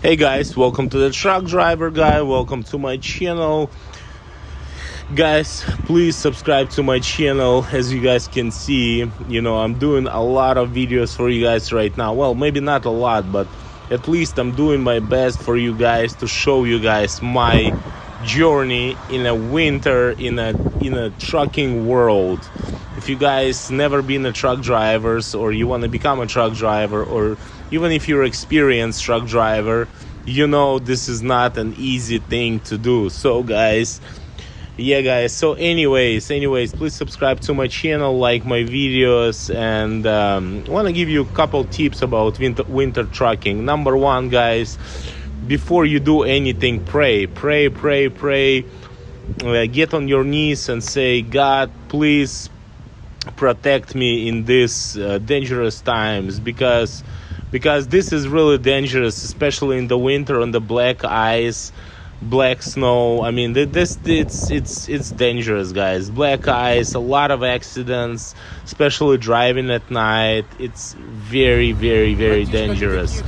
Hey guys, welcome to the Truck Driver Guy. Welcome to my channel. Guys, please subscribe to my channel. As you guys can see, I'm doing a lot of videos for you guys right now. Well, maybe not a lot, but at least I'm doing my best for you guys to show you guys my journey in a winter in a trucking world. If you guys never been a truck drivers, or you want to become a truck driver, or even if you're experienced truck driver, this is not an easy thing to do. So guys, so anyways, please subscribe to my channel, like my videos, and I want to give you a couple tips about winter trucking. Number one, guys, before you do anything, pray. Get on your knees and say, God, please protect me in this dangerous times, because this is really dangerous, especially in the winter on the black ice, black snow. I mean, it's dangerous, guys. Black ice, a lot of accidents, especially driving at night. It's very, very, very dangerous.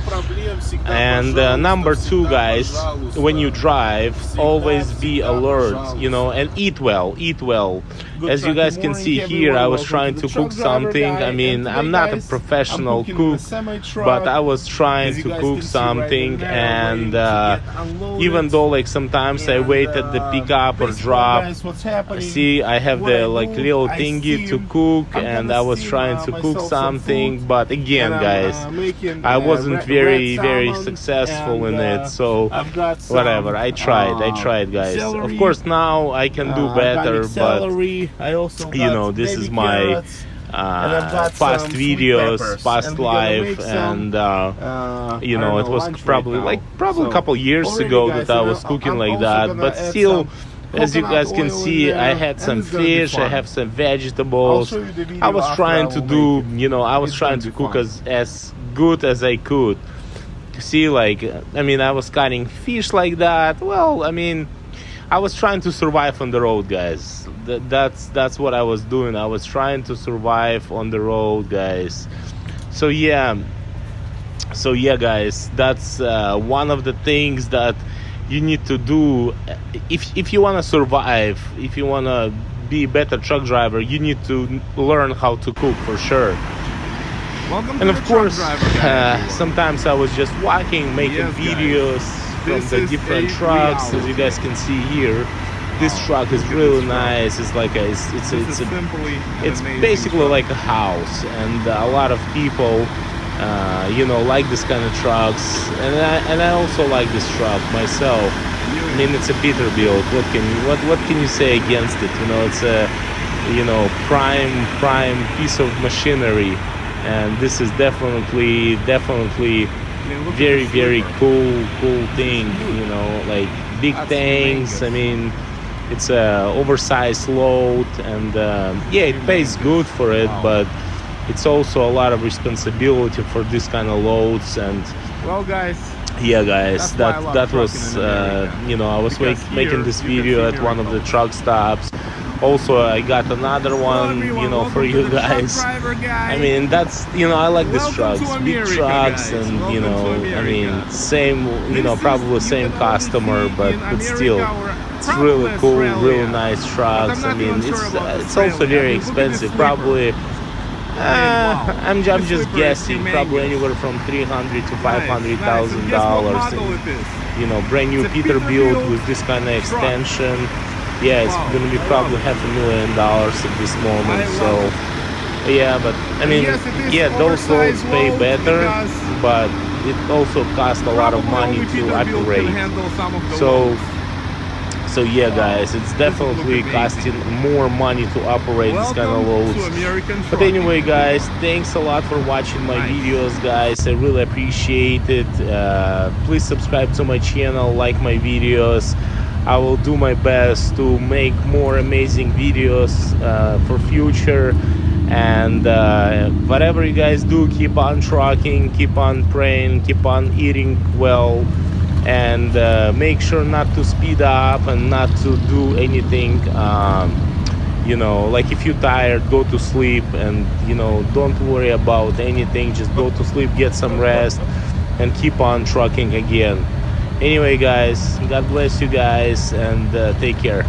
And number two, guys, when you drive, always be alert, and eat well. As you guys can see here, I was trying to cook something. I mean, I'm not a professional cook, but I was trying to cook something, and even though like sometimes I wait at the pickup or drop, see, I have the little thingy to cook, and I was trying to cook something, but again, guys, I wasn't very, very successful in it. So whatever, I tried, guys. Of course, now I can do better, but this is my past videos, past life, and it was probably a couple years ago that I was cooking like that, but still, as you guys can see, I had some fish, I have some vegetables. I was trying to do, I was trying to cook as good as I could. See, I was cutting fish like that. Well, I was trying to survive on the road, guys. That's what I was doing. I was trying to survive on the road, guys. So yeah, guys, that's one of the things that you need to do if you want to survive. If you want to be a better truck driver, you need to learn how to cook, for sure. Welcome and to of course, sometimes I was just walking, making videos from the different trucks. As you guys can see here, this truck is really nice. It's it's basically like a house, and a lot of people like this kind of trucks, and I also like this truck myself. It's a Peterbilt. What can you say against it? It's a prime piece of machinery, and this is definitely very, very cool thing. Big tanks. It's a oversized load, and it pays good for it, but it's also a lot of responsibility for this kind of loads. And well, guys, that was I was making this video at one of the truck stops. Also, I got another one, for you guys. That's, I like these trucks, big trucks, and same, probably same customer, but still, it's really cool, really nice trucks. It's also very expensive, probably. I'm just guessing, probably anywhere from $300,000 to $500,000. Brand new Peterbilt with this kind of extension. Yeah, it's gonna be probably $500,000 at this moment. So but those loads pay better, but it also costs a lot of money to operate. So guys, it's definitely costing more money to operate this kind of loads. But anyway, guys, thanks a lot for watching my videos, guys. I really appreciate it. Please subscribe to my channel, like my videos. I will do my best to make more amazing videos for future. And whatever you guys do, keep on trucking, keep on praying, keep on eating well, and make sure not to speed up and not to do anything. If you're tired, go to sleep, and don't worry about anything. Just go to sleep, get some rest. and keep on trucking again. Anyway, guys, God bless you guys, and take care.